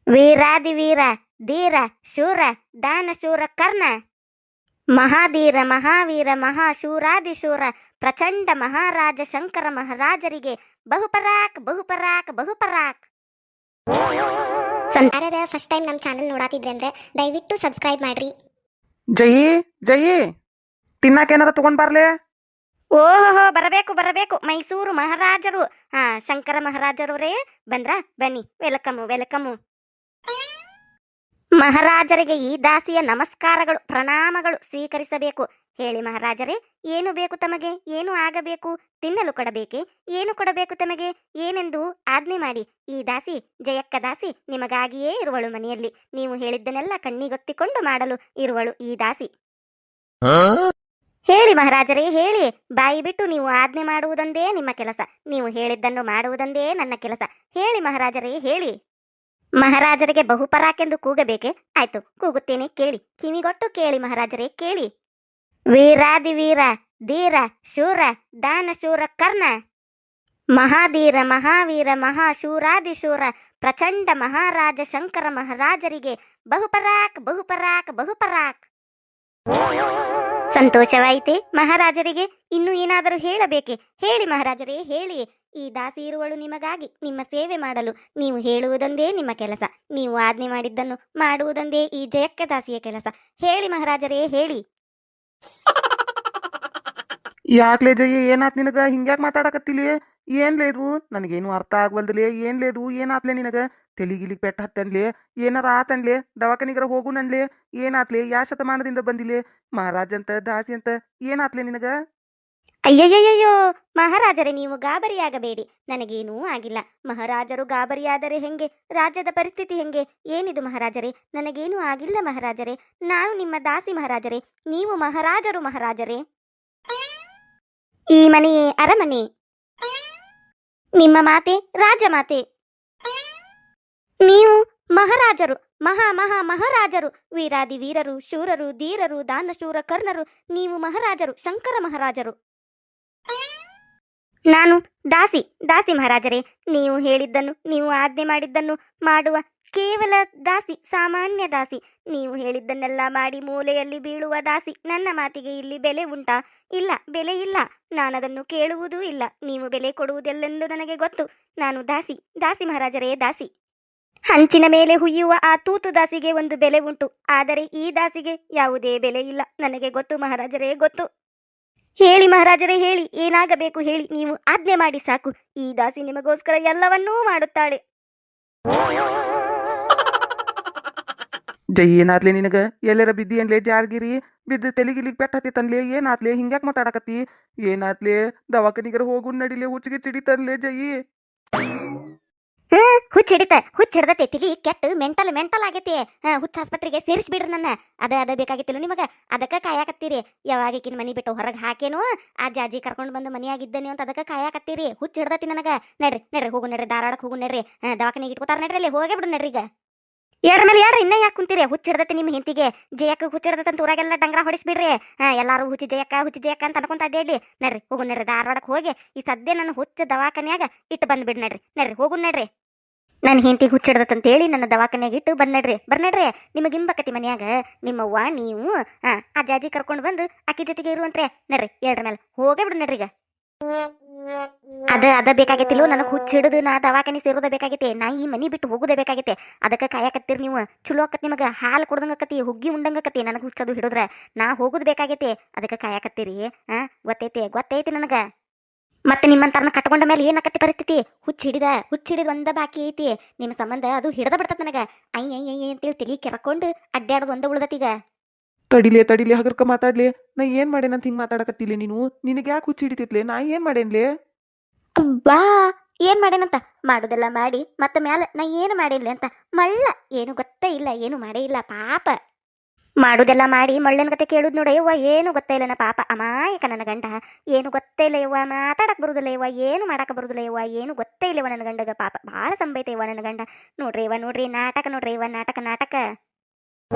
ವೀರಾದಿವೀರ ಧೀರ ಶೂರ ದಾನ ಶೂರ ಕರ್ಣ ಮಹಾಧೀರ ಮಹಾವೀರ ಮಹಾಶೂರಾದಿಶೂರ ಪ್ರಚಂಡ ಮಹಾರಾಜ ಶಂಕರ ಮಹಾರಾಜರಿಗೆ ಬಹುಪರಾಕ್ ಬಹುಪರಾಕ್ ಬಹುಪರಾಕ್. ಯಾರ್ಯಾರ ಫಸ್ಟ್ ಟೈಮ್ ನಮ್ಮ ಚಾನಲ್ ನೋಡಾತಿದ್ರಿ ಅಂದ್ರೆ ದಯವಿಟ್ಟು ಸಬ್ಸ್ಕ್ರೈಬ್ ಮಾಡ್ರಿ. ಜಯಿ ಜಯಿ ತಿನ್ನಾಕೇನಾರ ತಗೊಂಡ್ ಬರ್ಲೆ? ಓಹೋ, ಬರಬೇಕು ಬರಬೇಕು, ಮೈಸೂರು ಮಹಾರಾಜರು, ಶಂಕರ ಮಹಾರಾಜರವರೇ ಬಂದ್ರ? ಬನ್ನಿ, ವೆಲ್ಕಮು ವೆಲ್ಕಮು. ಮಹಾರಾಜರಿಗೆ ಈ ದಾಸಿಯ ನಮಸ್ಕಾರಗಳು ಪ್ರಣಾಮಗಳು ಸ್ವೀಕರಿಸಬೇಕು. ಹೇಳಿ ಮಹಾರಾಜರೇ, ಏನು ಬೇಕು ತಮಗೆ? ಏನು ಆಗಬೇಕು? ತಿನ್ನಲು ಕೊಡಬೇಕೆ? ಏನು ಕೊಡಬೇಕು ತಮಗೆ? ಏನೆಂದು ಆಜ್ಞೆ ಮಾಡಿ. ಈ ದಾಸಿ ಜಯಕ್ಕ ದಾಸಿ ನಿಮಗಾಗಿಯೇ ಇರುವಳು ಮನೆಯಲ್ಲಿ. ನೀವು ಹೇಳಿದ್ದನ್ನೆಲ್ಲ ಕಣ್ಣಿಗೊತ್ತಿಕೊಂಡು ಮಾಡಲು ಇರುವಳು ಈ ದಾಸಿ. ಹೇಳಿ ಮಹಾರಾಜರೇ, ಹೇಳಿ. ಬಾಯಿ ಬಿಟ್ಟು ನೀವು ಆಜ್ಞೆ ಮಾಡುವುದೊಂದೇ ನಿಮ್ಮ ಕೆಲಸ, ನೀವು ಹೇಳಿದ್ದನ್ನು ಮಾಡುವುದೊಂದೇ ನನ್ನ ಕೆಲಸ. ಹೇಳಿ ಮಹಾರಾಜರೇ, ಹೇಳಿ. ಮಹಾರಾಜರಿಗೆ ಬಹುಪರಾಕೆಂದು ಕೂಗಬೇಕೆ? ಆಯ್ತು, ಕೂಗುತ್ತೇನೆ, ಕೇಳಿ. ಕಿವಿಗೊಟ್ಟು ಕೇಳಿ ಮಹಾರಾಜರೇ, ಕೇಳಿ. ವೀರಾದಿವೀರ ಧೀರ ಶೂರ ದಾನ ಶೂರ ಕರ್ಣ ಮಹಾಧೀರ ಮಹಾವೀರ ಮಹಾಶೂರಾದಿಶೂರ ಪ್ರಚಂಡ ಮಹಾರಾಜ ಶಂಕರ ಮಹಾರಾಜರಿಗೆ ಬಹುಪರಾಕ್ ಬಹುಪರಾಕ್ ಬಹುಪರಾಕ್. ಸಂತೋಷವಾಯಿತೆ ಮಹಾರಾಜರಿಗೆ? ಇನ್ನು ಏನಾದರೂ ಹೇಳಬೇಕೆ? ಹೇಳಿ ಮಹಾರಾಜರೇ, ಹೇಳಿ. ಈ ದಾಸಿ ಇರುವಳು ನಿಮಗಾಗಿ, ನಿಮ್ಮ ಸೇವೆ ಮಾಡಲು. ನೀವು ಹೇಳುವುದೊಂದೇ ನಿಮ್ಮ ಕೆಲಸ, ನೀವು ಆಜ್ಞೆ ಮಾಡಿದ್ದನ್ನು ಮಾಡುವುದೊಂದೇ ಈ ಜಯಕ್ಕ ದಾಸಿಯ ಕೆಲಸ. ಹೇಳಿ ಮಹಾರಾಜರೇ, ಹೇಳಿ. ಯಾಕ್ಲೆ ಜಯಿ, ಏನಾತ್ ನಿನಗ? ಹಿಂಗ್ಯಾಕ್ ಮಾತಾಡಕತ್ತಿಲಿ? ಏನ್ಲೇದು? ನನಗೇನು ಅರ್ಥ ಆಗ್ವಲ್ದಲೇ. ಏನ್ಲೇದು? ಏನಾತ್ಲೆ ನಿನಗ? ತೆಲಿಗಿಲಿಗ್ ಪೆಟ್ಟ ಹತ್ತನ್ಲೆ? ಏನಾರ ಆತನ್ಲೆ? ದವಾಖಾನಿಗರ ಹೋಗು ನನ್ಲೆ? ಏನಾತ್ಲೆ? ಯಾ ಶತಮಾನದಿಂದ ಬಂದಿಲೆ? ಮಹಾರಾಜ್ ಅಂತ ದಾಸಿ ಅಂತ ಏನಾತ್ಲೆ ನಿನಗ? ಅಯ್ಯಯ್ಯಯ್ಯೋ ಮಹಾರಾಜರೇ, ನೀವು ಗಾಬರಿಯಾಗಬೇಡಿ, ನನಗೇನೂ ಆಗಿಲ್ಲ. ಮಹಾರಾಜರು ಗಾಬರಿಯಾದರೆ ಹೆಂಗೆ? ರಾಜ್ಯದ ಪರಿಸ್ಥಿತಿ ಹೆಂಗೆ? ಏನಿದು ಮಹಾರಾಜರೇ? ನನಗೇನೂ ಆಗಿಲ್ಲ ಮಹಾರಾಜರೇ. ನಾನು ನಿಮ್ಮ ದಾಸಿ ಮಹಾರಾಜರೇ, ನೀವು ಮಹಾರಾಜರು ಮಹಾರಾಜರೇ. ಈ ಮನೆಯೇ ಅರಮನೆ, ನಿಮ್ಮ ಮಾತೆ ರಾಜಮಾತೆ. ನೀವು ಮಹಾರಾಜರು, ಮಹಾ ಮಹಾ ಮಹಾರಾಜರು, ವೀರಾದಿ ವೀರರು ಶೂರರು ಧೀರರು ದಾನಶೂರ ಕರ್ಣರು. ನೀವು ಮಹಾರಾಜರು, ಶಂಕರ ಮಹಾರಾಜರು. ನಾನು ದಾಸಿ, ದಾಸಿ ಮಹಾರಾಜರೇ. ನೀವು ಹೇಳಿದ್ದನ್ನು, ನೀವು ಆಜ್ಞೆ ಮಾಡಿದ್ದನ್ನು ಮಾಡುವ ಕೇವಲ ದಾಸಿ, ಸಾಮಾನ್ಯ ದಾಸಿ. ನೀವು ಹೇಳಿದ್ದನ್ನೆಲ್ಲ ಮಾಡಿ ಮೂಲೆಯಲ್ಲಿ ಬೀಳುವ ದಾಸಿ. ನನ್ನ ಮಾತಿಗೆ ಇಲ್ಲಿ ಬೆಲೆ ಉಂಟಾ? ಇಲ್ಲ, ಬೆಲೆ ಇಲ್ಲ. ನಾನದನ್ನು ಕೇಳುವುದೂ ಇಲ್ಲ. ನೀವು ಬೆಲೆ ಕೊಡುವುದೆಲ್ಲೆಂದು ನನಗೆ ಗೊತ್ತು. ನಾನು ದಾಸಿ, ದಾಸಿ ಮಹಾರಾಜರೇ, ದಾಸಿ. ಹಂಚಿನ ಮೇಲೆ ಹುಯ್ಯುವ ಆ ತೂತು ದಾಸಿಗೆ ಒಂದು ಬೆಲೆ ಉಂಟು, ಆದರೆ ಈ ದಾಸಿಗೆ ಯಾವುದೇ ಬೆಲೆ ಇಲ್ಲ. ನನಗೆ ಗೊತ್ತು ಮಹಾರಾಜರೇ, ಗೊತ್ತು. ಹೇಳಿ ಮಹಾರಾಜರೇ, ಹೇಳಿ. ಏನಾಗಬೇಕು ಹೇಳಿ. ನೀವು ಆಜ್ಞೆ ಮಾಡಿ ಸಾಕು. ಈ ದಾಸಿ ನಿಮಗೋಸ್ಕರ ಎಲ್ಲವನ್ನೂ ಮಾಡುತ್ತಾಳೆ. ಜಯಿ, ಏನಾತ್ಲೆ ನಿನಗ? ಎಲ್ಲರ ಬಿದ್ದಿ ಅನ್ಲೆ? ಜಾರ್ಗಿರಿ ಬಿದ್ದು ತೆಲಿಗಿಲಿಗ್ ಪೆಟ್ಟ ಹತ್ತಿತ್ತನ್ಲೆ? ಏನಾತ್ಲೆ? ಹಿಂಗ್ಯಾಕ್ ಮಾತಾಡಕತ್ತಿ? ಏನಾತ್ಲೆ? ದವಾಖಾನಿಗರ ಹೋಗು ನಡಿಲೆ? ಹುಚ್ಚಿಗೆ ಚಿಡಿತನ್ಲೆ ಜಯಿ? ಹುಚ್ಚಿಡ್ದತೆ, ತಿಳಿ ಕೆಟ್ಟು ಮೆಂಟಲ್ ಮೆಂಟಲ್ ಆಗೈತಿ. ಹುಚ್ಚ ಆಸ್ಪತ್ರೆಗೆ ಸೇರಿಸ್ಬಿಡ್ರಿ ನನ್ನ. ಅದ ಬೇಕಾಗಿತ್ತಿಲ್ಲ ನಿಮಗ? ಅದಕ್ಕೆ ಕಾಯಾಕತ್ತೀರಿ. ಯಾವಾಗಿಕಿನ ಮನಿ ಬಿಟ್ಟು ಹೊರಗೆ ಹಾಕೇನು ಆ ಜಾಜಿ ಕರ್ಕೊಂಡು ಬಂದು ಮನೆಯಾಗಿದ್ದೇನೆ ಅಂತ ಅದಕ್ಕೆ ಕಾಯಾಕತ್ತೀರಿ. ಹುಚ್ಚಿಡ್ದತಿ ನನಗ. ನಡ್ರಿ ನಡ್ರಿ, ಹೋಗು ನಡ್ರಿ, ಧಾರವಾಡಕ್ಕೆ ಹೋಗು ನಡ್ರಿ. ದವಾಖಾನಿಗೆ ಇಟ್ಕೋತಾರ ನಡ್ರಿ, ಅಲ್ಲಿ ಹೋಗೇ ಬಿಡು ನಡ್ರಿ. ಈಗ ಎರಡ ಮೇಲೆ ಯಾರು ಇನ್ನ ಯಾಕೆ ಕುಂತೀರಿ? ಹುಚ್ಚಿಡ್ದತಿ ನಿಮ್ಮ ಹೆಂತಿಗೆ. ಜಯಕ್ಕ ಹುಚ್ಚಿಡ್ದತ್ತಂತ ಊರಾಗೆಲ್ಲ ಡಂಗ್ರ ಹೊಡಿಸ್ಬಿಡ್ರಿ. ಎಲ್ಲಾರು ಹುಚ್ಚಿ ಜಯಕ್ಕ ಅಂತ ಅನ್ಕೊಂತ ಅಡ್ಡಾಡ್ಲಿ. ನಡ್ರಿ, ಹೋಗು ನಡ್ರಿ, ಧಾರವಾಡಕ್ಕೆ ಹೋಗಿ ಈ ಸದ್ಯ ನನ್ನ ಹುಚ್ಚ ದವಾಖಾನ್ಯಾಗ ಇಟ್ಟು ಬಂದ್ಬಿಡ್ ನಡ್ರಿ. ನಡ್ರಿ, ಹೋಗು ನಡ್ರಿ. ನನ್ನ ಹೆಂಡತಿ ಹುಚ್ಚಿಡ್ದತ್ತಂತೇಳಿ ನನ್ನ ದವಾಖಾನ್ಯಾಗ ಇಟ್ಟು ಬಂದ್ನಡ್ರಿ. ಬರ್ನಡ್ರಿ. ನಿಮಗಿಂಬಕತಿ ಮನ್ಯಾಗ ನಿಮ್ಮವ್ವ ನೀವು ಆ ಜಾಜಿ ಕರ್ಕೊಂಡು ಬಂದು ಅಕ್ಕಿ ಜೊತೆಗೆ ಇರುವಂತ್ರೆ. ನಡ್ರಿ, ಎರಡ್ರ ಮೇಲೆ ಹೋಗೇ ಬಿಡು ನಡ್ರಿ. ಈಗ ಅದ ಬೇಕಾಗೈತಿಲ್ಲೋ ನನಗೆ ಹುಚ್ಚಿಡಿದು ನಾ ದವಾಖಾನಿ ಸೇರೋದ ಬೇಕಾಗೈತೆ. ನಾ ಈ ಮನಿ ಬಿಟ್ಟು ಹೋಗೋದೇ ಬೇಕಾಗೈತೆ. ಅದಕ್ಕೆ ಕಾಯಕತ್ತೀರಿ ನೀವು. ಚಲೋ ಆಕತಿ ನಿಮಗೆ, ಹಾಲು ಕೊಡ್ದಂಗಕತಿ, ಹುಗ್ಗಿ ಉಂಡಂಗಕತಿ. ನನಗೆ ಹುಚ್ಚದು ಹಿಡಿದ್ರೆ ನಾ ಹೋಗೋದು ಬೇಕಾಗೈತೆ. ಅದಕ್ಕೆ ಕಾಯಕತ್ತೀರಿ. ಗೊತ್ತೈತಿ ನನಗೆ. ಮತ್ತೆ ನಿಮ್ಮಂತಾರನ್ನ ಕಟ್ಕೊಂಡ ಮೇಲೆ ಏನಾಕತಿ ಪರಿಸ್ಥಿತಿ? ಹುಚ್ಚಿಡಿದ ಒಂದ ಬಾಕಿ ಐತಿ ನಿಮ್ಮ ಸಂಬಂಧ. ಅದು ಹಿಡ್ದ ಬಿಡ್ತದ ನನಗ. ಅಯ್ಯ ಅಂತೇಳಿ ತಲಿ ಕೆರ್ಕೊಂಡು ಅಡ್ಡಾಡೋದು ಒಂದ ಉಳ್ದತೀಗ. ತಡಿಲೆ ಹಗರ್ಕ ಮಾತಾಡ್ಲಿ. ನಾ ಏನ್ ಮಾಡೇನಂತ ಹಿಂಗ್ ಮಾತಾಡಕತ್ತಿಲ್ಲ ನೀನು? ನಿನಗೆ ಯಾಕೆ ಹುಚ್ಚಿ ಹಿಡಿತೈತ್ಲೆ? ನಾ ಏನ್ ಮಾಡೇನ್ಲೆ? ಬಾ, ಏನ್ ಮಾಡೇನಂತ ಮಾಡುದೆಲ್ಲ ಮಾಡಿ ಮತ್ತೆ ಮ್ಯಾಲ ನಾ ಏನು ಮಾಡಿಲ್ಲ ಅಂತ ಮಳ್ಳ. ಏನು ಗೊತ್ತೇ ಇಲ್ಲ, ಏನು ಮಾಡೇ ಇಲ್ಲ ಪಾಪ. ಮಾಡುದೆಲ್ಲ ಮಾಡಿ ಮಳ್ಳನ ಕತೆ ಕೇಳುದು ನೋಡ. ಯವ್ವ, ಏನು ಗೊತ್ತೇ ಇಲ್ಲ ನ ಪಾಪ. ಅಮಾಯಕ ನನ್ನ ಗಂಡ. ಏನು ಗೊತ್ತೇ ಇಲ್ಲ ಯವ್ವ, ಮಾತಾಡಕ್ ಬರುದಿಲ್ಲ ಯವ್ವ, ಏನು ಮಾಡಕ್ ಬರುದಿಲ್ಲ ಯವ್ವ, ಏನು ಗೊತ್ತೇ ಇಲ್ಲವ ನನ್ನ ಗಂಡಗ. ಪಾಪ ಭಾಳ ಸಂಬೈತೆ ಯವ್ವ ನನ್ನ ಗಂಡ. ನೋಡ್ರಿ ನಾಟಕ ನೋಡ್ರಿ ಇವ, ನಾಟಕ.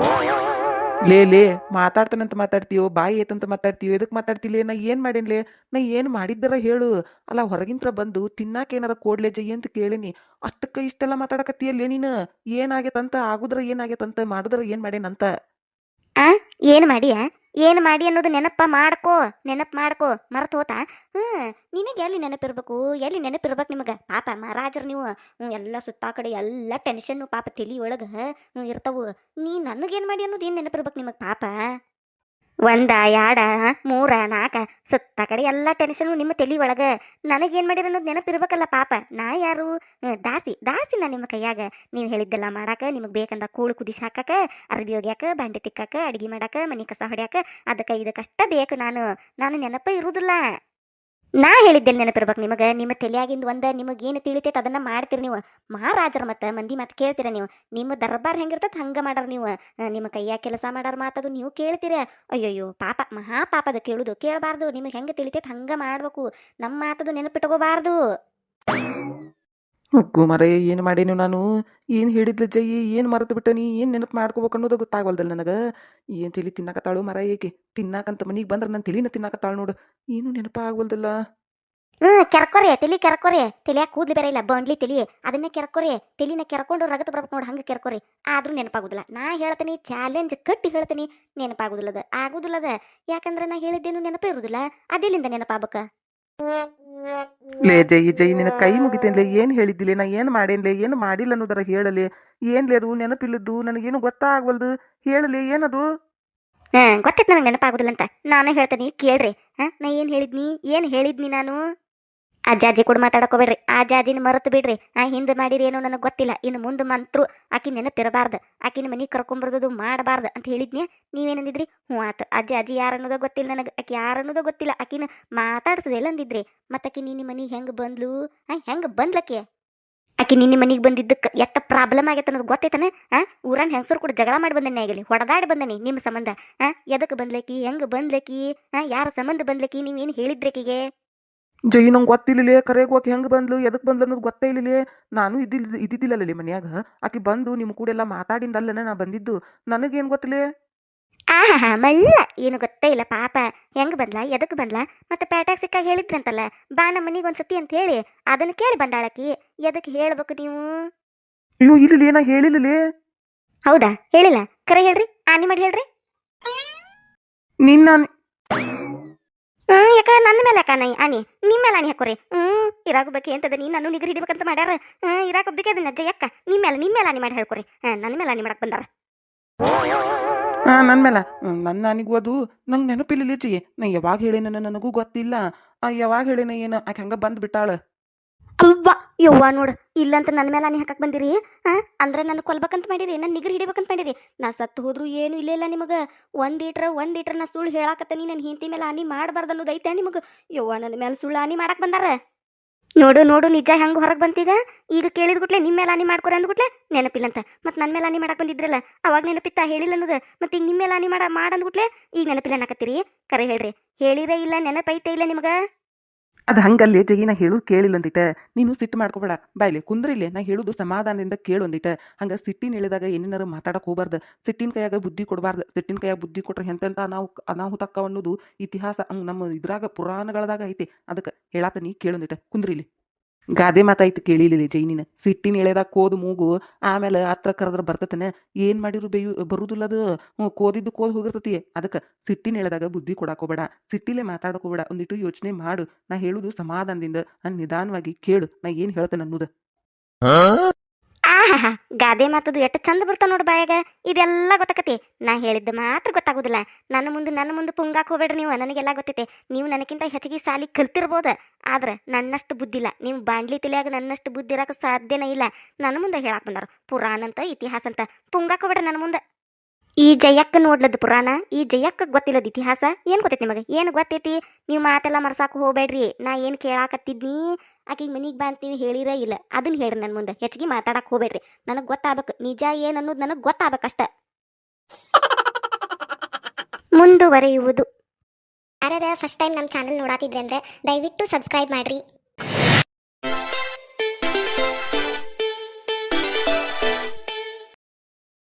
ಲೇ ಮಾತಾಡ್ತಾನಂತ ಮಾತಾಡ್ತೀಯೋ ಬಾಯಿ ಏತಂತ ಮಾತಾಡ್ತೀಯೋ ಎದಕ್ಕೆ ಮಾತಾಡ್ತಿಲೇ ನಾ ಏನು ಮಾಡೇನ್ಲೇ ನಾ ಏನು ಮಾಡಿದ್ದರ ಹೇಳು ಅಲ್ಲ ಹೊರಗಿಂತ್ರ ಬಂದು ತಿನ್ನಾಕ ಏನಾರ ಕೊಡ್ಲೇ ಜೈ ಅಂತ ಕೇಳೀನಿ ಅಷ್ಟಕ್ಕೆ ಇಷ್ಟೆಲ್ಲ ಮಾತಾಡಕತ್ತೀಯಲ್ಲೇ ನೀನು ಏನಾಗೈತಂತ ಆಗುದ್ರ ಏನಾಗೈತಂತ ಮಾಡುದ್ರ ಏನು ಮಾಡೇನಂತ ಆ ಏನು ಮಾಡಿಯ ಏನು ಮಾಡಿ ಅನ್ನೋದು ನೆನಪು ಮಾಡ್ಕೋ ಮರೆತು ಹೋತಾ ನಿನಗೆ ಎಲ್ಲಿ ನೆನಪಿರ್ಬೇಕು ಎಲ್ಲಿ ನೆನಪಿರ್ಬೇಕು ನಿಮಗೆ ಪಾಪ ಮಹಾರಾಜರು ನೀವು ಎಲ್ಲ ಸುತ್ತಾ ಕಡೆ ಎಲ್ಲ ಟೆನ್ಷನ್ನು ಪಾಪ ತಲಿ ಒಳಗೆ ಇರ್ತಾವು ನೀ ನನಗೇನು ಮಾಡಿ ಅನ್ನೋದು ಏನು ನೆನಪಿರ್ಬೇಕು ನಿಮಗೆ ಪಾಪ ಒಂದ ಯಾಡ ಮೂರ ನಾಲ್ಕ ಸುತ್ತ ಕಡೆ ಎಲ್ಲ ಟೆನ್ಷನು ನಿಮ್ಮ ತಲಿ ಒಳಗೆ ನನಗೇನು ಮಾಡಿರ ಅನ್ನೋದು ನೆನಪಿರ್ಬೇಕಲ್ಲ ಪಾಪ ನಾ ಯಾರು ದಾಸಿ ನಾ ನಿಮ್ಮ ಕೈಯಾಗ ನೀವು ಹೇಳಿದ್ದೆಲ್ಲ ಮಾಡಾಕ ನಿಮಗೆ ಬೇಕಂದ ಕೂಳು ಕುದಿಸಿ ಹಾಕಾಕ ಅರ್ಬಿ ಒಗ್ಯಾಕ ಬಾಂಡೆ ತಿಕ್ಕಾಕ ಅಡಿಗೆ ಮಾಡಾಕ ಮನೆ ಕಸ ಹೊಡ್ಯಾಕ ಅದಕ್ಕೆ ಇದಕ್ಕಷ್ಟ ಬೇಕು ನಾನು ನೆನಪ ಇರುವುದಿಲ್ಲ ನಾ ಹೇಳಿದ್ದೆಲ್ಲಿ ನೆನಪಿರ್ಬೇಕು ನಿಮಗೆ ನಿಮ್ಮ ತಲೆಯಾಗಿಂದ ನಿಮಗೆ ಏನು ತಿಳಿತೈತೆ ಅದನ್ನ ಮಾಡ್ತೀರಿ ನೀವು ಮಹಾರಾಜರ ಮತ್ತು ಮಂದಿ ಮಾತು ಕೇಳ್ತೀರ ನೀವು ನಿಮ್ಮ ದರ್ಬಾರ್ ಹೆಂಗಿರ್ತೈತೆ ಹಂಗೆ ಮಾಡಾರ ನೀವು ನಿಮ್ಮ ಕೈಯಾಗ ಕೆಲಸ ಮಾಡಾರ ಮಾತದು ನೀವು ಕೇಳ್ತೀರ ಅಯ್ಯಯ್ಯೋ ಪಾಪ ಮಹಾ ಪಾಪದ ಕೇಳಬಾರ್ದು ನಿಮಗೆ ಹೆಂಗೆ ತಿಳಿತೈತೆ ಹಂಗೆ ಮಾಡ್ಬೇಕು ನಮ್ಮ ಮಾತದು ನೆನಪಿಟ್ಕೋಬಾರ್ದು ಹುಕ್ಕು ಮರ ಏನು ಮಾಡೇನು ನಾನು ಏನು ಹೇಳಿದ್ಲ ಜೈ ಏನು ಮರೆತು ಬಿಟ್ಟನಿ ಏನು ನೆನಪು ಮಾಡ್ಕೋಬೇಕು ಅನ್ನೋದು ಗೊತ್ತಾಗವಲ್ದಲ್ಲ ನನಗೆ ಏನು ತಲಿ ತಿನ್ನಾಕತ್ತಾಳು ಮರ ಏಕೆ ತಿನ್ನಾಕಂತ ಮನೆಗೆ ಬಂದ್ರೆ ನನ್ನ ತಲಿನ ತಿನ್ನಾಕತ್ತಾಳು ನೋಡು ಏನು ನೆನಪ ಆಗವಲ್ದಲ್ಲ ಕೆರ್ಕೊರೆ ತಲಿಯಾಗ ಕೂದ್ಲು ಬೇರೆ ಇಲ್ಲ ಬಂಡ್ಲಿ ತಲಿ ಅದನ್ನ ಕೆರ್ಕೊರೆ ತಲಿನ ಕೆರ್ಕೊಂಡು ರಗತ ಬರ್ಬೇಕು ನೋಡಿ ಹಂಗೆ ಕೆರ್ಕೊರೆ ಆದ್ರೂ ನೆನಪಾಗುದಿಲ್ಲ ನಾ ಹೇಳ್ತೀನಿ ಚಾಲೆಂಜ್ ಕಟ್ಟಿ ಹೇಳ್ತೀನಿ ನೆನಪಾಗುದಿಲ್ಲದ ಆಗುದಿಲ್ಲದ ಯಾಕಂದ್ರೆ ನಾ ಹೇಳಿದ್ದೇನು ನೆನಪೇ ಇರುದಿಲ್ಲ ಅದೆಲ್ಲಿಂದ ನೆನಪಾಗಬೇಕ ಲೇ ಜೈ ನಿನ್ನ ಕೈ ಮುಗಿತೇನ್ಲೆ ಏನು ಹೇಳಿದ್ದಿಲ್ಲ ನಾ ಏನು ಮಾಡೇನ್ಲೆ ಏನು ಮಾಡಿಲ್ಲ ಅನ್ನೋದರ ಹೇಳಲೆ ಏನ್ಲೇ ಅದು ನೆನಪಿಲ್ಲದ್ದು ನನಗೇನು ಗೊತ್ತಾಗವಲ್ದು ಹೇಳಲಿ ಏನದು ಗೊತ್ತೈತೆ ನನಗೆ ನೆನಪಾಗುದಿಲ್ಲ ಅಂತ ನಾನು ಹೇಳ್ತೀನಿ ಕೇಳ್ರಿ ನಾ ಏನು ಹೇಳಿದ್ನಿ ನಾನು ಅಜ್ಜಾಜಿ ಕೂಡ ಮಾತಾಡಕೋಬೇಡ್ರಿ ಅಜ್ಜಾಜಿನ ಮರೆತು ಬಿಡ್ರಿ ಹಿಂದೆ ಮಾಡಿರಿ ಏನೋ ನನಗೆ ಗೊತ್ತಿಲ್ಲ ಇನ್ನು ಮುಂದೆ ಮಂತ್ರು ಆಕಿ ನೆನಪಿರಬಾರ್ದು ಆಕಿನ ಮನೆಗೆ ಕರ್ಕೊಂಬರ್ದು ಮಾಡಬಾರ್ದು ಅಂತ ಹೇಳಿದ್ನಿ ನೀವೇನಂದಿದ್ರಿ ಹ್ಞೂ ಆತು ಅಜ್ಜಿ ಯಾರು ಅನ್ನೋದೋ ಗೊತ್ತಿಲ್ಲ ನನಗೆ ಆಕಿ ಯಾರು ಅನ್ನೋದೋ ಗೊತ್ತಿಲ್ಲ ಆಕಿನ ಮಾತಾಡ್ಸೋದೆಲ್ಲ ಅಂದಿದ್ರಿ ಮತ್ತಾಕಿ ನಿನ್ನ ಮನೆಗೆ ಹೆಂಗೆ ಬಂದ್ಲು ಹೆಂಗೆ ಬಂದ್ಲಕ್ಕೆ ಆಕಿ ನಿನ್ನ ಮನೆಗೆ ಬಂದಿದ್ದಕ್ಕೆ ಎಷ್ಟ ಪ್ರಾಬ್ಲಮ್ ಆಗೈತೆ ಅನ್ನೋದು ಗೊತ್ತೈತನ ಊರನ್ ಹೆಂಗಸರು ಕೂಡ ಜಗಳ ಮಾಡಿ ಬಂದನೆ ಆಗಲಿ ಹೊಡೆದಾಡಿ ಬಂದನಿ ನಿಮ್ಮ ಸಂಬಂಧ ಎದಕ್ಕೆ ಬಂದ್ಲಕ್ಕಿ ಹೆಂಗೆ ಬಂದ್ಲಕ್ಕಿ ಯಾರ ಸಂಬಂಧ ಬಂದ್ಲಕ್ಕಿ ನೀವೇನು ಹೇಳಿದ್ರಕಿಗೆ ಜೈ ನಂಗೆ ಗೊತ್ತಿಲ್ಲಲೇ ಕರೆಗೆ ಹೋಗಿ ಹೆಂಗೆ ಬಂದ್ಲು ಎದಕ್ಕೆ ಬಂದ್ಲು ಅನ್ನೋದು ಗೊತ್ತೇ ಇಲ್ಲಲೇ ನಾನು ಇದ್ದಿದ್ದಿಲ್ಲಲೇ ಮನ್ಯಾಗ ಆಕಿ ಬಂದು ನಿಮ್ಮ ಕೂಡ ಎಲ್ಲ ಮಾತಾಡಿಂದಲ್ಲನ ನಾ ಬಂದಿದ್ದು ನನಗೇನು ಗೊತ್ತಲೇ ಮಳ್ಳ ಏನು ಗೊತ್ತೇ ಇಲ್ಲ ಪಾಪ ಹೆಂಗ್ ಬಂದ್ಲ ಎದಕ್ ಬಂದ್ಲ ಮತ್ತೆ ಪೇಟ್ಯಾಗ ಸಿಕ್ಕಾಗ ಹೇಳಿದ್ರಂತಲ್ಲ ಬಾ ನಮ್ಮ ಮನಿಗೆ ಒಂದ್ಸತಿ ಅಂತ ಹೇಳಿ ಅದನ್ನ ಕೇಳಿ ಬಂದಾಳಕಿ ಎದಕ್ ಹೇಳ್ಬೇಕು ನೀವು ಅಯ್ಯೋ ಇಲ್ಲಲೇ ನಾ ಹೇಳಿಲ್ಲಲೇ ಹೌದಾ ಹೇಳಿಲ್ಲ ಕರೆ ಹೇಳ್ರಿ ಆನಿ ಮಾಡಿ ಹೇಳ್ರಿ ನಿನ್ನ ಯಾಕ ನನ್ನ ಮೇಲೆ ಯಾಕ ಆನಿ ನಿಮ್ಮ ಮೇಲೆ ಆನಿ ಹಾಕೋರಿ ಇರಾಗಬೇಕು ಅಂತದ ನೀ ನಾನು ನಿಗರ್ ಹಿಡಿಬೇಕಂತ ಮಾಡ್ಯಾರ ಇರಾಗಬೇಕೆ ಅದನ್ನ ಅಜ್ಜ ಯಾಕ ನಿಮ್ಮ ಮೇಲೆ ಆನಿ ಮಾಡಿ ಹೇಳ್ಕೊರಿ ನನ್ನ ಮೇಲೆ ಆನಿ ಮಾಡಕ್ ಬಂದಾರ ನನ್ನ ಮೇಲೆ ನನ್ನ ನನಗೂ ಅದು ನಂಗೆ ನೆನಪಿಲ್ಲ ಜಿ ನಾ ಯಾವಾಗ ಹೇಳೇನ ನನಗೂ ಗೊತ್ತಿಲ್ಲ ಯಾವಾಗ ಹೇಳೇನ ಏನು ಆಕೆ ಹಂಗೆ ಬಂದು ಬಿಟ್ಟಾಳ ಅವ್ವ ಯವ್ವ ನೋಡು ಇಲ್ಲಂತ ನನ್ನ ಮೇಲೆ ಆನಿ ಹಾಕಕ್ ಬಂದಿರಿ ಅಂದ್ರೆ ನನ್ನ ಕೊಲ್ಬೇಕಂತ ಮಾಡಿರಿ ನನ್ನ ನಿಗರ್ ಹಿಡಿಬೇಕಂತ ಮಾಡಿರಿ ನಾ ಸತ್ತು ಹೋದ್ರು ಏನು ಇಲ್ಲ ಇಲ್ಲ ನಿಮಗೆ ಒಂದೀಟ್ರ ನಾ ಸುಳ್ಳು ಹೇಳಾಕತ್ತೀನಿ ನನ್ನ ಹೆಂಡತಿ ಮೇಲೆ ಆನಿ ಮಾಡಬಾರ್ದು ಅನ್ನೋದು ಐತೆ ನಿಮಗೆ ಯವ್ವ ನನ್ನ ಮೇಲೆ ಸುಳ್ಳು ಆನಿ ಮಾಡಕ್ ಬಂದಾರ ನೋಡು ನಿಜ ಹೆಂಗೆ ಹೊರಗೆ ಬಂತೀಗ ಈಗ ಕೇಳಿದ್ಗುಟ್ಲೆ ನಿಮ್ಮ ಮೇಲೆ ಆನಿ ಮಾಡ್ಕೊರ ಅಂದ್ಗುಟ್ಲೆ ನೆನಪಿಲ್ಲಂತ ಮತ್ತೆ ನನ್ನ ಮೇಲೆ ಆನಿ ಮಾಡಕ್ ಬಂದಿದ್ರಲ್ಲ ಅವಾಗ ನೆನಪಿತ್ತ ಹೇಳಿಲ್ಲ ಅನ್ನೋದು ಮತ್ತೆ ಈಗ ನಿಮ್ಮ ಮೇಲೆ ಆನಿ ಮಾಡಂದ್ಗುಟ್ಲೆ ಈಗ ನೆನಪಿಲ್ಲ ಅನ್ನಕತ್ತೀರಿ ಕರೆ ಹೇಳ್ರಿ ಹೇಳಿರೇ ಇಲ್ಲ ನೆನಪೈತೆ ಇಲ್ಲ ನಿಮ್ಗೆ ಅದು ಹಂಗಲ್ಲೇ ಜಗಿ ನಾ ಹೇಳೋದು ಕೇಳಿಲ್ಲ ಅಂದಿಟ್ಟ ನೀನು ಸಿಟ್ಟು ಮಾಡ್ಕೋಬೇಡ ಬಾಯ್ಲೆ ಕುಂದ್ರಿಲ್ಲೇ ನಾ ಹೇಳೋದು ಸಮಾಧಾನದಿಂದ ಕೇಳು ಅಂದಿಟ್ಟ ಹಂಗೆ ಸಿಟ್ಟಿನ ಹೇಳಿದಾಗ ಏನೇನಾರು ಮಾತಾಡಕ್ಕೆ ಹೋಗ್ಬಾರ್ದು ಸಿಟ್ಟಿನ ಕೈಯಾಗ ಬುದ್ಧಿ ಕೊಡಬಾರ್ದು ಸಿಟ್ಟಿನ ಕೈಯಾಗ ಬುದ್ಧಿ ಕೊಟ್ರೆ ಎಂತೆಂತ ಅನಾಹುತಕ್ಕ ಅನ್ನೋದು ಇತಿಹಾಸ ನಮ್ಮ ಇದ್ರಾಗ ಪುರಾಣಗಳದಾಗ ಐತಿ ಅದಕ್ಕೆ ಹೇಳಾತನಿ ಕೇಳು ಅಂದಿಟ್ಟ ಕುಂದ್ರಿಲಿ ಗಾದೆ ಮಾತಾಯ್ತು ಕೇಳಿಲಿಲ್ಲ ಜೈನಿನ ಸಿಟ್ಟಿನ ಎಳೆದಾಗ ಕೋದು ಮೂಗು ಆಮೇಲೆ ಹತ್ರ ಕರೆದ್ರೆ ಬರ್ತತನ ಏನು ಮಾಡಿದ್ರು ಬರುದಿಲ್ಲ ಅದು ಕೋದಿದ್ದು ಕೋದ್ ಹೋಗಿರ್ತತಿ ಅದಕ್ಕೆ ಸಿಟ್ಟಿನ ಎಳೆದಾಗ ಬುದ್ಧಿ ಕೊಡಾಕೋಬೇಡ ಸಿಟ್ಟಿಲೆ ಮಾತಾಡಕೋಬೇಡ ಒಂದಿಟ್ಟು ಯೋಚನೆ ಮಾಡು ನಾ ಹೇಳುದು ಸಮಾಧಾನದಿಂದ ನಿಧಾನವಾಗಿ ಕೇಳು ನಾ ಏನು ಹೇಳ್ತೇನೆ ಅನ್ನೋದು ಗಾದೆ ಮಾತದು ಎಷ್ಟು ಚಂದ ಬರ್ತಾವ ನೋಡು ಬಾಯಾಗ ಇದೆಲ್ಲ ಗೊತ್ತಾಕತಿ ನಾ ಹೇಳಿದ್ದು ಮಾತ್ರ ಗೊತ್ತಾಗೋದಿಲ್ಲ ನನ್ನ ಮುಂದೆ ಪುಂಗಾಕ್ ಹೋಗ್ಬೇಡ್ರಿ ನೀವು ನನಗೆಲ್ಲ ಗೊತ್ತೈತೆ ನೀವು ನನಗಿಂತ ಹೆಚ್ಚಿಗೆ ಸಾಲಿ ಕಲ್ತಿರ್ಬೋದು ಆದ್ರೆ ನನ್ನಷ್ಟು ಬುದ್ಧಿಲ್ಲ ನೀವು ಬಾಂಡ್ಲಿ ತಿಳಿಯಾಗ ನನ್ನಷ್ಟು ಬುದ್ಧಿ ಇರಕ್ಕೆ ಸಾಧ್ಯನೇ ಇಲ್ಲ ನನ್ನ ಮುಂದೆ ಹೇಳಕ್ ಬಂದಾರ ಪುರಾಣ ಅಂತ ಇತಿಹಾಸ ಅಂತ ಪುಂಗಾಕ್ ಹೋಗ್ಬೇಡ್ರಿ ನನ್ನ ಮುಂದೆ ಈ ಜಯಕ್ಕ ನೋಡ್ಲದ್ದು ಪುರಾಣ ಈ ಜಯಕ್ಕ ಗೊತ್ತಿಲ್ಲದ ಇತಿಹಾಸ ಏನು ಗೊತ್ತೈತಿ ನಿಮಗೆ ಏನು ಗೊತ್ತೈತಿ ನೀವು ಮಾತೆಲ್ಲ ಮರ್ಸಾಕು ಹೋಗ್ಬೇಡ್ರಿ ನಾ ಏನು ಕೇಳಾಕತ್ತಿದ್ನಿ ಆಕಿಗೆ ಮನಿಗೆ ಬಾ ಅಂತೀವಿ ಹೇಳಿರೇ ಇಲ್ಲ ಅದನ್ನ ಹೇಳ್ರಿ ನನ್ನ ಮುಂದೆ ಹೆಚ್ಚಿಗೆ ಮಾತಾಡಕ್ಕೆ ಹೋಗ್ಬೇಡ್ರಿ ನನಗೆ ಗೊತ್ತಾಗಬೇಕು ನಿಜ ಏನು ಅನ್ನೋದು ನನಗೆ ಗೊತ್ತಾಗಬೇಕಷ್ಟ ಮುಂದುವರೆಯುವುದು ಯಾರಾದ ಫಸ್ಟ್ ಟೈಮ್ ನಮ್ಮ ಚಾನಲ್ ನೋಡಾತಿದ್ರೆ ಅಂದ್ರೆ ದಯವಿಟ್ಟು ಸಬ್ಸ್ಕ್ರೈಬ್ ಮಾಡ್ರಿ